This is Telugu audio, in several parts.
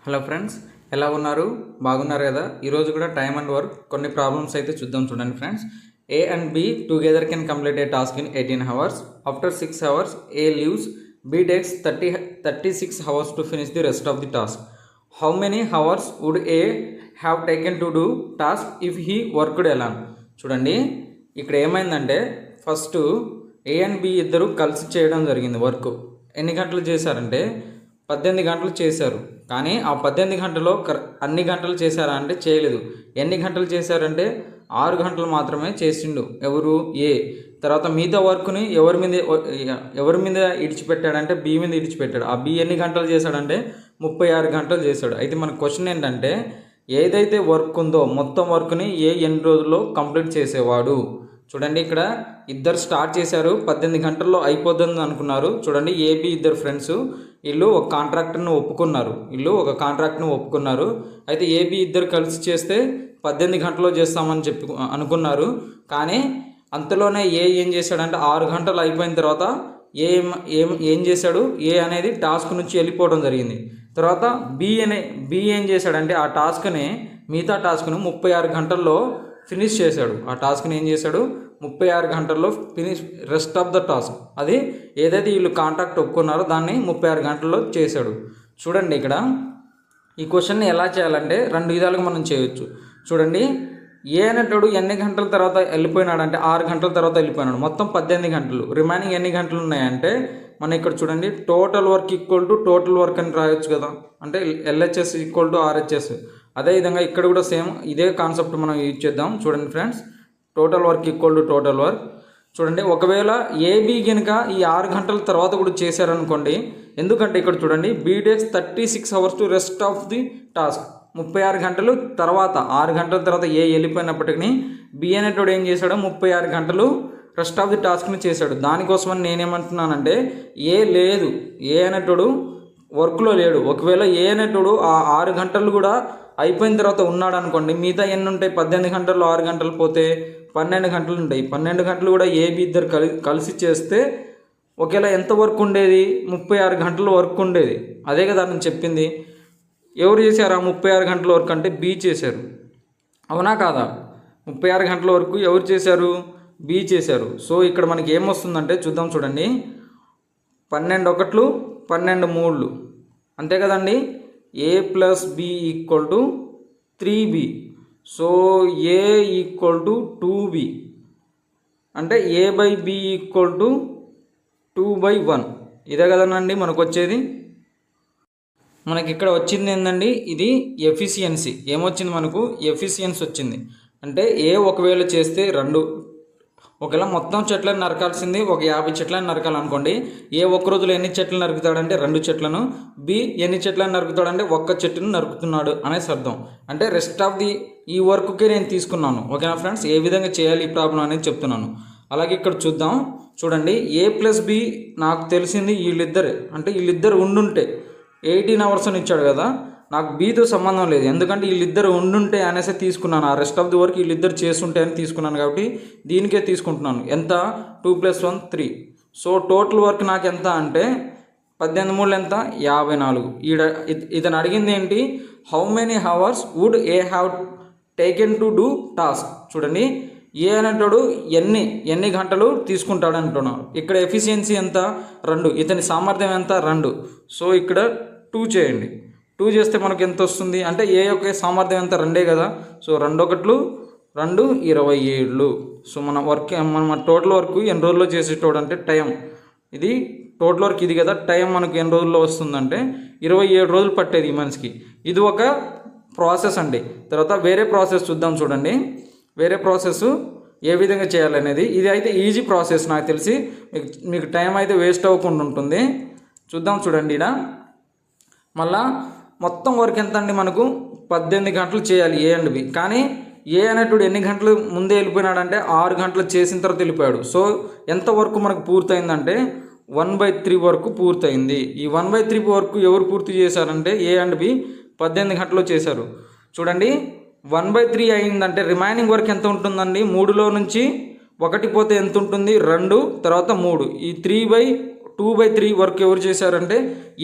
హలో ఫ్రెండ్స్, ఎలా ఉన్నారు? బాగున్నారు కదా? ఈరోజు కూడా టైమ్ అండ్ వర్క్ కొన్ని ప్రాబ్లమ్స్ అయితే చూద్దాం. చూడండి friends, A and B together can complete a task in 18 hours. After 6 hours, A leaves, B takes 36 hours to finish the rest of the task. How many hours would A have taken to do task if he worked alone? చూడండి, ఇక్కడ ఏమైందంటే ఫస్ట్ ఏ అండ్ బి ఇద్దరు కలిసి చేయడం జరిగింది. వర్క్ ఎన్ని గంటలు చేశారంటే 18 గంటలు చేశారు. కానీ ఆ 18 గంటల్లో అన్ని గంటలు చేశారా అంటే చేయలేదు. ఎన్ని గంటలు చేశారంటే 6 గంటలు మాత్రమే చేసిండు ఎవరు? ఏ. తర్వాత మిగతా వర్క్ని ఎవరి మీద ఇడిచిపెట్టాడంటే బి మీద ఇడిచిపెట్టాడు. ఆ బి ఎన్ని గంటలు చేశాడంటే 36 గంటలు చేశాడు. అయితే మన క్వశ్చన్ ఏంటంటే, ఏదైతే వర్క్ ఉందో మొత్తం వర్క్ని ఏ ఎన్ని రోజుల్లో కంప్లీట్ చేసేవాడు? చూడండి, ఇక్కడ ఇద్దరు స్టార్ట్ చేశారు, 18 గంటల్లో అయిపోతుంది అనుకున్నారు. చూడండి, ఏబి ఇద్దరు ఫ్రెండ్స్, వీళ్ళు ఒక కాంట్రాక్ట్ను ఒప్పుకున్నారు. అయితే ఏబి ఇద్దరు కలిసి చేస్తే 18 గంటల్లో చేస్తామని అనుకున్నారు. కానీ అంతలోనే ఏం చేశాడంటే 6 గంటలు అయిపోయిన తర్వాత ఏం చేశాడు? ఏ అనేది టాస్క్ నుంచి వెళ్ళిపోవడం జరిగింది. తర్వాత బి ఏం చేశాడంటే ఆ టాస్క్ని, మిగతా టాస్క్ను 36 గంటల్లో ఫినిష్ చేశాడు. ఆ టాస్క్ని ఏం చేశాడు? 36 గంటల్లో finish rest of the task. అది ఏదైతే వీళ్ళు కాంట్రాక్ట్ ఒప్పుకున్నారో దాన్ని 36 గంటల్లో చేశాడు. చూడండి, ఇక్కడ ఈ క్వశ్చన్ని ఎలా చేయాలంటే 2 విధాలుగా మనం చేయొచ్చు. చూడండి, ఏ అనేటోడు ఎన్ని గంటల తర్వాత వెళ్ళిపోయినాడంటే 6 గంటల తర్వాత వెళ్ళిపోయినాడు. మొత్తం 18 గంటలు. రిమైనింగ్ ఎన్ని గంటలు ఉన్నాయంటే మనం ఇక్కడ చూడండి, total work equal to total work అని రాయొచ్చు కదా. అంటే ఎల్హెచ్ఎస్ ఈక్వల్ టు ఆర్హెచ్ఎస్. అదేవిధంగా ఇక్కడ కూడా సేమ్ ఇదే కాన్సెప్ట్ మనం యూజ్ చేద్దాం. చూడండి friends, total work equal to total work. చూడండి, ఒకవేళ ఏబి కనుక ఈ 6 గంటల తర్వాత కూడా చేశారనుకోండి, ఎందుకంటే ఇక్కడ చూడండి, B takes 36 hours to rest of the task. 36 గంటలు తర్వాత, 6 గంటల తర్వాత ఏ వెళ్ళిపోయినప్పటికీ బి అనేటోడు ఏం చేశాడు? 36 గంటలు రెస్ట్ ఆఫ్ ది టాస్క్ని చేశాడు. దానికోసమని నేనేమంటున్నానంటే, ఏ అనేటోడు వర్క్లో లేడు. ఒకవేళ ఏ అనేటోడు ఆ 6 గంటలు కూడా అయిపోయిన తర్వాత ఉన్నాడు అనుకోండి, మిగతా ఎన్ని ఉంటాయి? 18 గంటల్లో 6 గంటలు పోతే 12 గంటలు ఉంటాయి. 12 గంటలు కూడా ఏబి ఇద్దరు కలిసి చేస్తే ఒకవేళ ఎంత వర్క్ ఉండేది? 36 గంటల వర్క్ ఉండేది. అదే కదా నేను చెప్పింది. ఎవరు చేశారు ఆ 36 గంటల వర్క్ అంటే? బి చేశారు. అవునా కాదా? 36 గంటల వరకు ఎవరు చేశారు? బి చేశారు. సో ఇక్కడ మనకి ఏమొస్తుందంటే చూద్దాం. చూడండి, 12 ఒకట్లు 12 మూడులు, అంతే కదండి. A plus B equal to 3b. So A equal to 2b, అంటే A by B equal to 2/1. ఇదే కదనండి మనకు వచ్చేది. మనకి ఇక్కడ వచ్చింది ఏంటండి? ఇది ఎఫిషియన్సీ. ఏమొచ్చింది మనకు? ఎఫిషియన్సీ వచ్చింది. అంటే ఏ ఒకవేళ చేస్తే 2, ఒకవేళ మొత్తం చెట్లను నరకాల్సింది ఒక 50 చెట్లను నరకాలనుకోండి, ఏ ఒక్క రోజులో ఎన్ని చెట్లు నరుకుతాడంటే 2 చెట్లను, బి ఎన్ని చెట్లను నరుకుతాడంటే 1 చెట్టును నరుకుతున్నాడు అనేసి అర్థం. అంటే రెస్ట్ ఆఫ్ ది ఈ వర్క్కే నేను తీసుకున్నాను. ఓకేనా ఫ్రెండ్స్? ఏ విధంగా చేయాలి ఈ ప్రాబ్లం అనేది చెప్తున్నాను. అలాగే ఇక్కడ చూద్దాం. చూడండి, ఏ ప్లస్ బి నాకు తెలిసింది వీళ్ళిద్దరు ఉండుంటే 18 hours అని ఇచ్చాడు కదా. నాకు బీతో సంబంధం లేదు, ఎందుకంటే వీళ్ళిద్దరు ఉండుంటే అనేసి తీసుకున్నాను. ఆ రెస్ట్ ఆఫ్ ది వర్క్ వీళ్ళిద్దరు చేస్తుంటే అని తీసుకున్నాను. కాబట్టి దీనికే తీసుకుంటున్నాను. ఎంత? 2 + 1 3. సో టోటల్ వర్క్ నాకు ఎంత అంటే 18 3 ఎంత? 54. ఇతను అడిగింది ఏంటి? How many hours would A have taken to do task. చూడండి, ఏ అనేటోడు ఎన్ని గంటలు తీసుకుంటాడు అంటున్నాడు. ఇక్కడ ఎఫిషియన్సీ ఎంత? 2. ఇతని సామర్థ్యం ఎంత? 2. సో ఇక్కడ 2 చేయండి. 2 చేస్తే మనకు ఎంత వస్తుంది అంటే ఏ యొక్క సామర్థ్యం ఎంత? 2 కదా. సో 2 ఒకట్లు 2 27. సో మన టోటల్ వర్క్ ఎన్ని రోజుల్లో చేసేటోడు అంటే టైం, ఇది టోటల్ వర్క్ ఇది కదా. టైం మనకు ఎన్ని రోజుల్లో వస్తుందంటే 27 రోజులు పట్టేది ఈ మనిషికి. ఇది ఒక ప్రాసెస్ అండి. తర్వాత వేరే ప్రాసెస్ చూద్దాం. చూడండి, వేరే ప్రాసెస్ ఏ విధంగా చేయాలనేది. ఇది అయితే ఈజీ ప్రాసెస్, నాకు తెలిసి మీకు టైం అయితే వేస్ట్ అవ్వకుండా ఉంటుంది. చూద్దాం. చూడండి, ఇక్కడ మళ్ళా మొత్తం వర్క్ ఎంత అండి? మనకు 18 గంటలు చేయాలి ఏ అండ్ బి. కానీ ఏ అనేటోడు ఎన్ని గంటలు ముందే వెళ్ళిపోయినాడంటే 6 గంటలు చేసిన తర్వాత వెళ్ళిపోయాడు. సో ఎంత వర్క్ మనకు పూర్తయిందంటే 1/3 వరకు పూర్తయింది. ఈ 1/3 వరకు ఎవరు పూర్తి చేశారంటే ఏ అండ్ బి 18 గంటలు చేశారు. చూడండి, 1/3 అయిందంటే రిమైనింగ్ వర్క్ ఎంత ఉంటుందండి? 3లో నుంచి 1 పోతే ఎంత ఉంటుంది? 2, తర్వాత 3. ఈ 3/2/3 వర్క్ ఎవరు చేశారంటే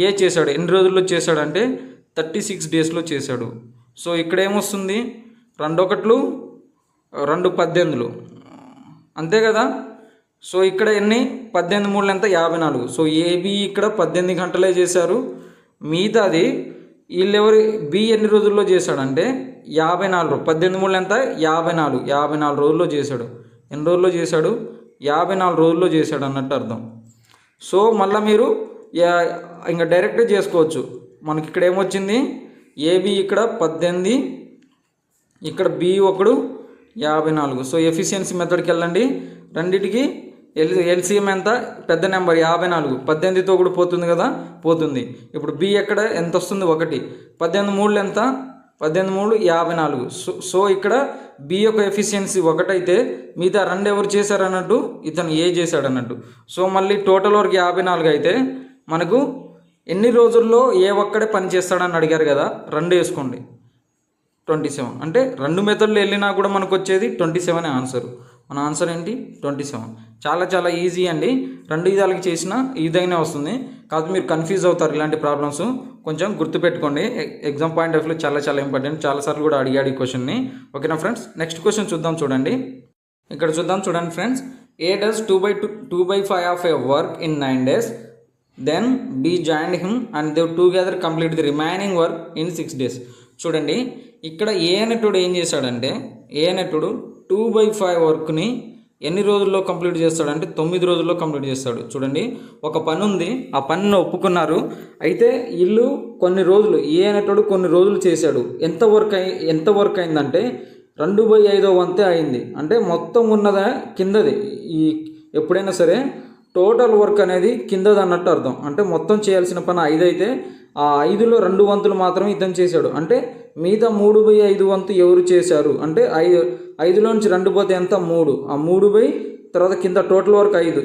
ఏ చేశాడు. ఎన్ని రోజుల్లో చేశాడంటే 36 డేస్లో చేశాడు. సో ఇక్కడ ఏమొస్తుంది, 2 ఒకట్లు 2 18లు అంతే కదా. సో ఇక్కడ ఎన్ని, 18 మూడు ఎంత 54. సో ఏబి ఇక్కడ 18 గంటలే చేశారు. మిగతాది వీళ్ళెవరు బి ఎన్ని రోజుల్లో చేశాడంటే 54. 18 మూడు ఎంత 54, 54 రోజుల్లో చేశాడు. ఎన్ని రోజుల్లో చేశాడు, 54 రోజుల్లో చేశాడు అన్నట్టు అర్థం. సో మళ్ళీ మీరు ఇంకా డైరెక్ట్ చేసుకోవచ్చు. మనకి ఇక్కడ ఏమొచ్చింది, ఏబి ఇక్కడ 18, ఇక్కడ బి ఒకడు 54. సో ఎఫిషియన్సీ మెథడ్కి వెళ్ళండి. రెండింటికి ఎల్సిఎం ఎంత, పెద్ద నెంబర్ 54, 18తో కూడా పోతుంది కదా, పోతుంది. ఇప్పుడు బి ఎక్కడ ఎంత వస్తుంది, 1. 18 మూడులు ఎంత, 18 మూడు 54. సో ఇక్కడ బి యొక్క ఎఫిషియన్సీ 1 అయితే మిగతా 2 ఎవరు చేశారన్నట్టు, ఇతను ఏ చేశాడు అన్నట్టు. సో మళ్ళీ టోటల్ వర్క్ 54 అయితే మనకు ఎన్ని రోజుల్లో ఏ ఒక్కడే పని చేస్తాడని అడిగారు కదా, 2 వేసుకోండి 27. అంటే 2 మెథడ్లు వెళ్ళినా కూడా మనకు వచ్చేది 27 ఆన్సర్. మన ఆన్సర్ ఏంటి, 27. చాలా చాలా ఈజీ అండి. 2 విధాలకి చేసినా ఈ విధంగానే వస్తుంది. కాదు మీరు కన్ఫ్యూజ్ అవుతారు. ఇలాంటి ప్రాబ్లమ్స్ కొంచెం గుర్తుపెట్టుకోండి. ఎగ్జామ్ పాయింట్ ఆఫ్ వ్యూలో చాలా చాలా ఇంపార్టెంట్. చాలాసార్లు కూడా అడిగాడు ఈ క్వశ్చన్ని. ఓకేనా ఫ్రెండ్స్, నెక్స్ట్ క్వశ్చన్ చూద్దాం. చూడండి ఇక్కడ చూడండి friends. A does 2/5 of a work in 9 days. Then B joined him and they together complete the remaining work in 6 days. చూడండి ఇక్కడ ఏ అనేటుడు ఏం చేశాడంటే, ఏ అనేటుడు 2/5 వర్క్ని ఎన్ని రోజుల్లో కంప్లీట్ చేస్తాడంటే 9 రోజుల్లో కంప్లీట్ చేస్తాడు. చూడండి ఒక పని ఉంది, ఆ పనిని ఒప్పుకున్నారు. అయితే వీళ్ళు కొన్ని రోజులు, ఏ అనేటోడు కొన్ని రోజులు చేశాడు. ఎంత వర్క్ అయిందంటే 2/5 వంతే అయింది. అంటే మొత్తం ఉన్నదా కిందది. ఈ ఎప్పుడైనా సరే టోటల్ వర్క్ అనేది కిందది అన్నట్టు అర్థం. అంటే మొత్తం చేయాల్సిన పని 5 అయితే ఆ 5లో 2 వంతులు మాత్రమే ఇతను చేశాడు. అంటే మిగతా 3/5 వంతు ఎవరు చేశారు అంటే 5లోంచి 2 పోతే ఎంత, 3. ఆ 3 తర్వాత కింద టోటల్ వర్క్ 5.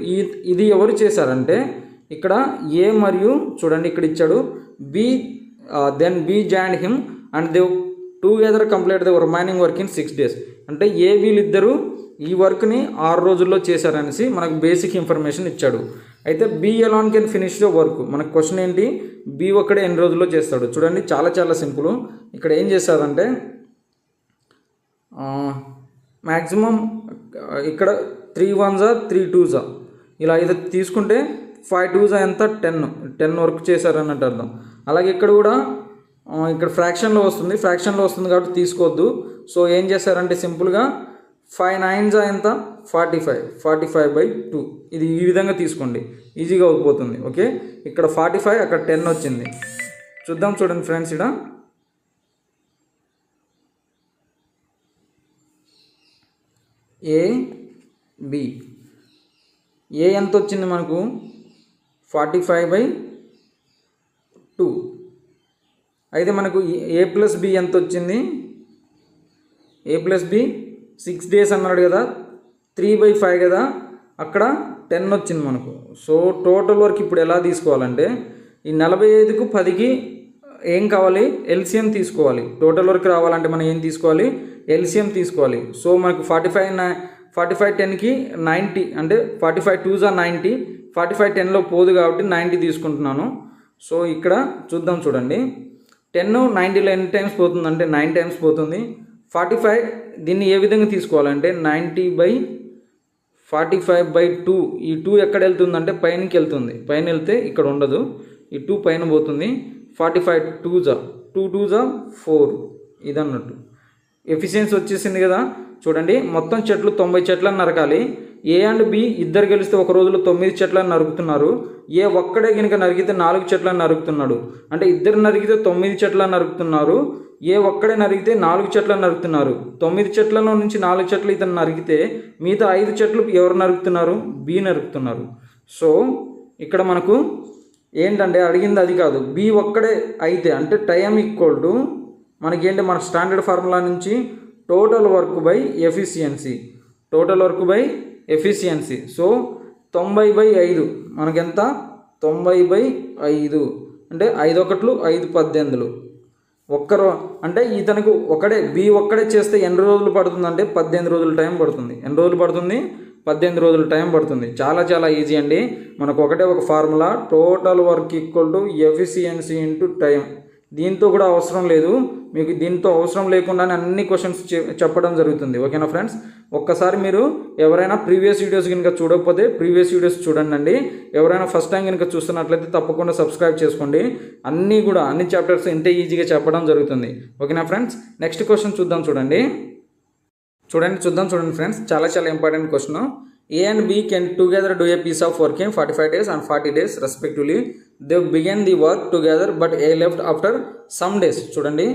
ఇది ఎవరు చేశారంటే ఇక్కడ ఏ మరియు చూడండి ఇక్కడ ఇచ్చాడు B, then B joined him and they together complete the remaining work in 6 days. అంటే ఏ వీళ్ళిద్దరూ ఈ వర్క్ని 6 రోజుల్లో చేశారనేసి మనకు బేసిక్ ఇన్ఫర్మేషన్ ఇచ్చాడు. అయితే B alone can finish the work. మనకు క్వశ్చన్ ఏంటి, బి ఒక్కడే ఎన్ని రోజుల్లో చేస్తాడు. చూడండి చాలా చాలా సింపుల్. ఇక్కడ ఏం చేస్తారంటే మ్యాక్సిమం ఇక్కడ 3 1s 3 2s ఇలా ఇది తీసుకుంటే 5 2s ఎంత 10 వర్క్ చేశారన్నట్టు అర్థం. అలాగే ఇక్కడ కూడా ఇక్కడ ఫ్రాక్షన్లో వస్తుంది కాబట్టి తీసుకోవద్దు. సో ఏం చేశారంటే సింపుల్గా 5 9s ఎంత 45/2. ఇది ఈ విధంగా తీసుకోండి, ఈజీగా అయిపోతుంది. ఓకే ఇక్కడ 45 అక్కడ 10 వచ్చింది. చూడండి ఫ్రెండ్స్, ఇక్కడ బి ఏ ఎంత వచ్చింది మనకు 45/2. అయితే మనకు ఏ ప్లస్ బి ఎంత వచ్చింది, ఏ ప్లస్ బి 6 days అన్నాడు కదా, 3/5 కదా, అక్కడ 10 వచ్చింది మనకు. సో టోటల్ వర్క్ ఇప్పుడు ఎలా తీసుకోవాలంటే ఈ 45కు 10కి ఏం కావాలి, ఎల్సిఎం తీసుకోవాలి. టోటల్ వర్క్ రావాలంటే మనం ఏం తీసుకోవాలి, ఎల్సిఎం తీసుకోవాలి. సో మనకు 45 10కి 90 అంటే 45 2s 90, 45 10లో పోదు కాబట్టి 90 తీసుకుంటున్నాను. సో ఇక్కడ చూడండి 10 90లో ఎన్ని టైమ్స్ పోతుంది అంటే 9 టైమ్స్ పోతుంది. 45 దీన్ని ఏ విధంగా తీసుకోవాలంటే 90/45/2. ఈ 2 ఎక్కడ వెళ్తుందంటే పైనకి వెళ్తుంది. పైన వెళ్తే ఇక్కడ ఉండదు, ఈ 2 పైన పోతుంది. 45 2s 2 2s 4 ఇదన్నట్టు. ఎఫిషియన్సీ వచ్చేసింది కదా. చూడండి మొత్తం చెట్లు 90 చెట్లను నరకాలి. ఏ అండ్ బి ఇద్దరు గెలిస్తే ఒక రోజులో 9 చెట్లను నరుకుతున్నారు. ఏ ఒక్కడే కనుక నరికితే 4 చెట్లను నరుకుతున్నాడు. అంటే ఇద్దరు నరికితే 9 చెట్లను నరుకుతున్నారు. ఏ ఒక్కడే నరికితే 4 చెట్లను నరుకుతున్నారు. 9 చెట్లలో నుంచి 4 చెట్లు ఇతను నరికితే మిగతా 5 చెట్లు ఎవరు నరుకుతున్నారు, బి నరుకుతున్నారు. సో ఇక్కడ మనకు ఏంటంటే అడిగింది అది కాదు, బి ఒక్కడే అయితే అంటే టైం ఈక్వల్ టు మనకేంటి, మన స్టాండర్డ్ ఫార్ములా నుంచి total work by efficiency. So 90/5 మనకెంత 90/5 అంటే 5 ఒకట్లు 5 18లు. అంటే ఇతనికి బి ఒక్కడే చేస్తే ఎన్ని రోజులు పడుతుంది అంటే 18 రోజులు టైం పడుతుంది. ఎన్ని రోజులు పడుతుంది, 18 రోజులు టైం పడుతుంది. చాలా చాలా ఈజీ అండి. మనకు ఒక formula, total work equal to efficiency into time. దీంతో కూడా అవసరం లేదు, మీకు దీంతో అవసరం లేకుండానే అన్ని క్వశ్చన్స్ చెప్పడం జరుగుతుంది. ఓకేనా ఫ్రెండ్స్, ఒక్కసారి మీరు ఎవరైనా ప్రీవియస్ వీడియోస్ కనుక చూడకపోతే ప్రీవియస్ వీడియోస్ చూడండి. ఎవరైనా ఫస్ట్ టైం కనుక చూస్తున్నట్లయితే తప్పకుండా సబ్స్క్రైబ్ చేసుకోండి. అన్ని చాప్టర్స్ ఇంతే ఈజీగా చెప్పడం జరుగుతుంది. ఓకేనా ఫ్రెండ్స్, నెక్స్ట్ క్వశ్చన్ చూద్దాం. చూడండి ఫ్రెండ్స్, చాలా important question. A and B can together do a piece of work in 45 days and 40 days respectively. They began the work together but A left after some days. చూడండి,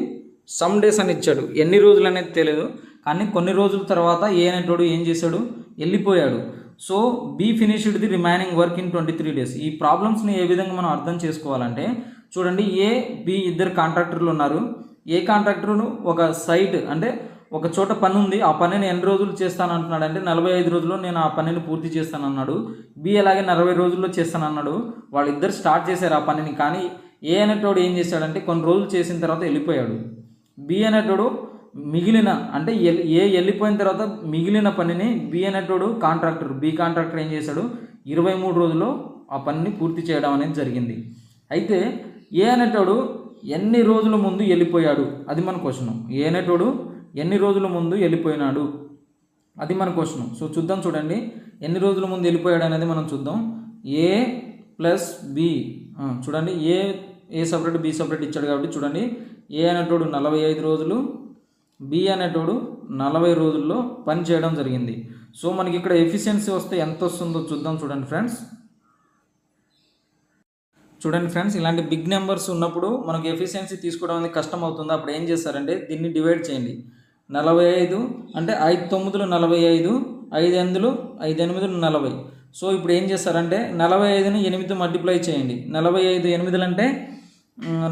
సమ్ డేస్ అని ఇచ్చాడు, ఎన్ని రోజులు అనేది తెలియదు, కానీ కొన్ని రోజుల తర్వాత ఏ అనేటోడు ఏం చేశాడు, వెళ్ళిపోయాడు. So be finished the remaining work in 23 days. ఈ ప్రాబ్లమ్స్ని ఏ విధంగా మనం అర్థం చేసుకోవాలంటే, చూడండి, ఏ బి ఇద్దరు కాంట్రాక్టర్లు ఉన్నారు. ఏ కాంట్రాక్టర్ను ఒక సైట్ అంటే ఒక చోట పని ఉంది, ఆ పనిని ఎన్ని రోజులు చేస్తాను అంటున్నాడు అంటే 45 రోజుల్లో నేను ఆ పనిని పూర్తి చేస్తానన్నాడు. బి అలాగే 40 రోజుల్లో చేస్తానన్నాడు. వాళ్ళిద్దరు స్టార్ట్ చేశారు ఆ పనిని, కానీ ఏ అనేటోడు ఏం చేశాడంటే కొన్ని రోజులు చేసిన తర్వాత వెళ్ళిపోయాడు. బి అనేటోడు మిగిలిన అంటే ఏ వెళ్ళిపోయిన తర్వాత మిగిలిన పనిని బి అనేటోడు బి కాంట్రాక్టర్ ఏం చేశాడు, 23 రోజుల్లో ఆ పనిని పూర్తి చేయడం అనేది జరిగింది. అయితే ఏ అనేటోడు ఎన్ని రోజుల ముందు వెళ్ళిపోయాడు, అది మన క్వశ్చన్. ఏ అనేటోడు ఎన్ని రోజుల ముందు వెళ్ళిపోయినాడు, అది మన క్వశ్చన్. సో చూద్దాం, చూడండి, ఎన్ని రోజుల ముందు వెళ్ళిపోయాడు అనేది మనం చూద్దాం. ఏ ప్లస్ బి, చూడండి, ఏ సపరేట్ బి సపరేట్ ఇచ్చాడు కాబట్టి చూడండి, ఏ అనేటోడు 45 రోజులు, బి అనేటోడు 40 రోజుల్లో పని చేయడం జరిగింది. సో మనకి ఇక్కడ ఎఫిషియన్సీ వస్తే ఎంత వస్తుందో చూద్దాం. చూడండి ఫ్రెండ్స్, ఇలాంటి బిగ్ నెంబర్స్ ఉన్నప్పుడు మనకు ఎఫిషియన్సీ తీసుకోవడం అనేది కష్టం అవుతుంది. అప్పుడు ఏం చేస్తారంటే దీన్ని డివైడ్ చేయండి. 45 అంటే 5 9 45, 5 8 5 8 40. సో ఇప్పుడు ఏం చేస్తారంటే 45ని 8 మల్టిప్లై చేయండి. 45 8 అంటే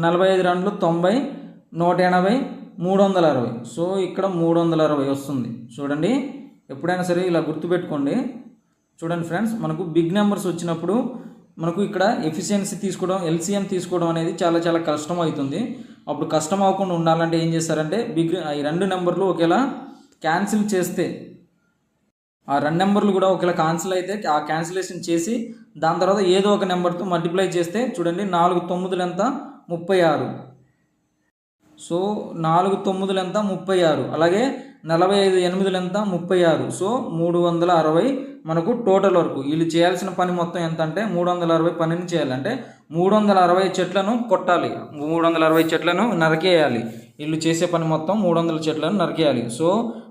45 2 90, 180, 360. సో ఇక్కడ 360 వస్తుంది. చూడండి, ఎప్పుడైనా సరే ఇలా గుర్తుపెట్టుకోండి. చూడండి ఫ్రెండ్స్, మనకు బిగ్ నెంబర్స్ వచ్చినప్పుడు మనకు ఇక్కడ ఎఫిషియన్సీ తీసుకోవడం, ఎల్సిఎం తీసుకోవడం అనేది చాలా కష్టం అవుతుంది. అప్పుడు కష్టం అవ్వకుండా ఉండాలంటే ఏం చేస్తారంటే ఈ 2 నెంబర్లు ఒకేలా క్యాన్సిల్ చేస్తే, ఆ 2 నెంబర్లు కూడా ఒకేలా క్యాన్సిల్ అయితే ఆ క్యాన్సిలేషన్ చేసి దాని తర్వాత ఏదో ఒక నెంబర్తో మల్టిప్లై చేస్తే చూడండి, 4 9 ఎంత 36. సో 4 9 ఎంత 36, అలాగే 45 8 ఎంత 36. సో 360 మనకు టోటల్ వరకు వీళ్ళు చేయాల్సిన పని మొత్తం ఎంత అంటే 360 పనిని చేయాలంటే 360 చెట్లను కొట్టాలి, 360 చెట్లను నరికేయాలి. వీళ్ళు చేసే పని మొత్తం 300 చెట్లను నరికేయాలి. సో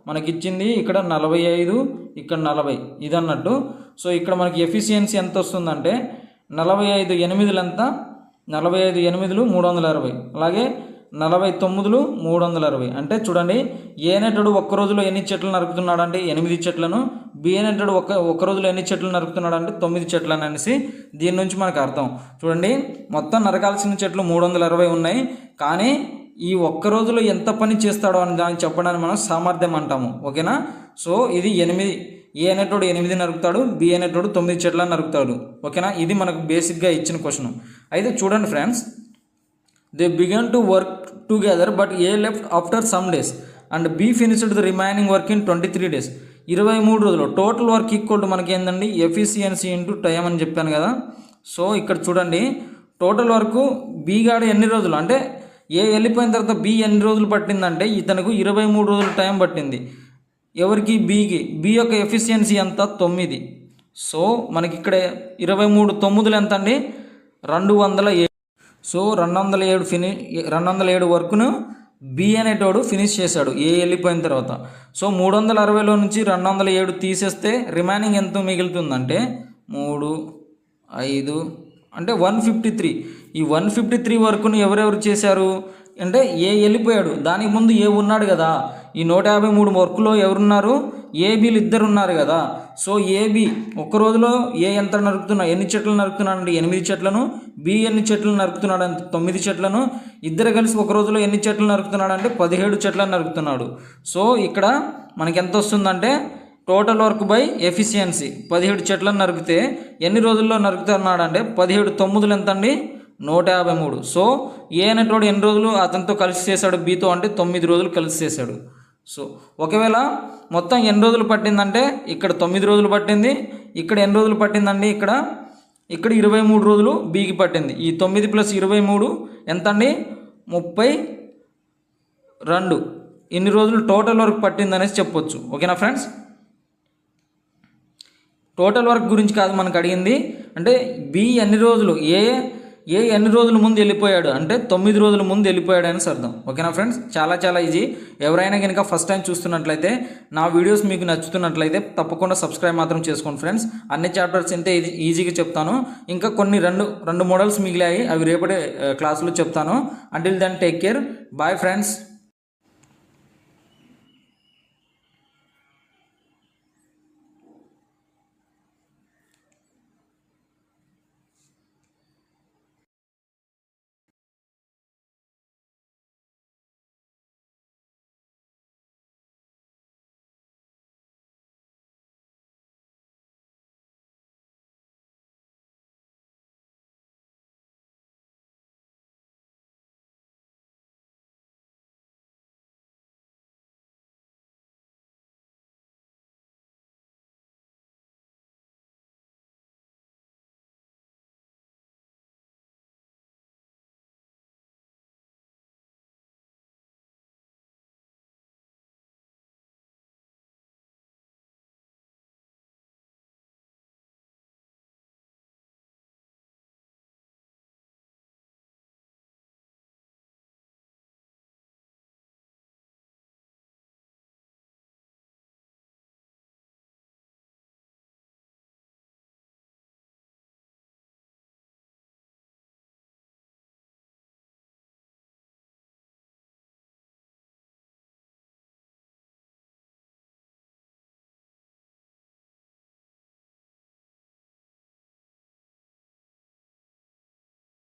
మనకిచ్చింది ఇక్కడ 45, ఇక్కడ 40 ఇది అన్నట్టు. సో ఇక్కడ మనకి ఎఫిషియన్సీ ఎంత వస్తుందంటే 45 8 ఎంత 45 8 360, అలాగే 49 360. అంటే చూడండి, ఏ అనేటోడు ఒక్క రోజులో ఎన్ని చెట్లు నరుకుతున్నాడు అంటే 8 చెట్లను, బి అనేటోడు ఒక్క రోజులో ఎన్ని చెట్లు నరుకుతున్నాడు అంటే 9 చెట్లను అనేసి దీని నుంచి మనకు అర్థం. చూడండి, మొత్తం నరకాల్సిన చెట్లు 360 ఉన్నాయి, కానీ ఈ ఒక్క రోజులో ఎంత పని చేస్తాడో అని దాన్ని చెప్పడానికి మనం సామర్థ్యం అంటాము. ఓకేనా, సో ఇది 8. ఏ అనేటోడు 8 నరుకుతాడు, బి అనేటోడు 9 చెట్లను నరుకుతాడు. ఓకేనా, ఇది మనకు బేసిక్గా ఇచ్చిన క్వశ్చన్. అయితే చూడండి friends, they began to work together but A left after some days and B finished the remaining work in 23 days. 23 రోజులు టోటల్ వర్క్ ఈక్వల్ టు మనకి ఏంటండి ఎఫిషియన్సీ ఇంటూ టైం అని చెప్పాను కదా. సో ఇక్కడ చూడండి, టోటల్ వర్క్ బి గాడు ఎన్ని రోజులు అంటే ఏ వెళ్ళిపోయిన తర్వాత బి ఎన్ని రోజులు పట్టిందంటే ఇతనికి 23 రోజులు టైం పట్టింది. ఎవరికి, బికి. బి యొక్క ఎఫిషియన్సీ ఎంత 9. సో మనకి ఇక్కడ 23 9 ఎంత అండి 207. సో 207 వర్క్ను బి అనేటోడు ఫినిష్ చేశాడు ఏ వెళ్ళిపోయిన తర్వాత. సో 360లో నుంచి 207 తీసేస్తే రిమైనింగ్ ఎంత మిగులుతుందంటే 3 5 అంటే 153. ఈ 153 వర్క్ను ఎవరెవరు చేశారు అంటే ఏ వెళ్ళిపోయాడు, దానికి ముందు ఏ ఉన్నాడు కదా. ఈ 153 వర్క్లో ఎవరున్నారు, ఏబీలు ఇద్దరు ఉన్నారు కదా. సో ఏబి ఒక్క రోజులో ఏ ఎంత ఎన్ని చెట్లు నరుకుతున్నాడు అంటే 8 చెట్లను, బి ఎన్ని చెట్లు నరుకుతున్నాడు అంటే 9 చెట్లను. ఇద్దరు కలిసి ఒక రోజులో ఎన్ని చెట్లు నరుకుతున్నాడు అంటే 17 చెట్లను నరుకుతున్నాడు. సో ఇక్కడ మనకి ఎంత వస్తుందంటే టోటల్ వర్క్ బై ఎఫిషియన్సీ 17 చెట్లను నరికితే ఎన్ని రోజుల్లో నరుకుతున్నాడు అంటే 17 9 ఎంత అండి 153. సో ఏ అనేటోడు ఎన్ని రోజులు అతనితో కలిసి చేశాడు బీతో అంటే 9 రోజులు కలిసి చేశాడు. సో ఒకవేళ మొత్తం ఎన్ని రోజులు పట్టిందంటే ఇక్కడ 9 రోజులు పట్టింది, ఇక్కడ ఎన్ని రోజులు పట్టిందండి ఇక్కడ 23 రోజులు బీకి పట్టింది. ఈ 9 + 23 ఎంత అండి 32 ఇన్ని రోజులు టోటల్ వర్క్ పట్టిందనేసి చెప్పొచ్చు. ఓకేనా ఫ్రెండ్స్? టోటల్ వర్క్ గురించి కాదు మనకు అడిగింది, అంటే బి ఎన్ని రోజులు, ఏ ఎన్ని రోజుల ముందు వెళ్ళిపోయాడు అంటే 9 రోజుల ముందు వెళ్ళిపోయాడు అని అర్థం. ఓకేనా ఫ్రెండ్స్? చాలా ఈజీ. ఎవరైనా కనుక ఫస్ట్ టైం చూస్తున్నట్లయితే, నా వీడియోస్ మీకు నచ్చుతున్నట్లయితే తప్పకుండా సబ్స్క్రైబ్ మాత్రం చేసుకోండి ఫ్రెండ్స్. అన్ని చాప్టర్స్ ఇంతే ఈజీగా చెప్తాను. ఇంకా కొన్ని రెండు మోడల్స్ మిగిలాయి, అవి రేపటి క్లాసులో చెప్తాను. Until then take care, bye friends.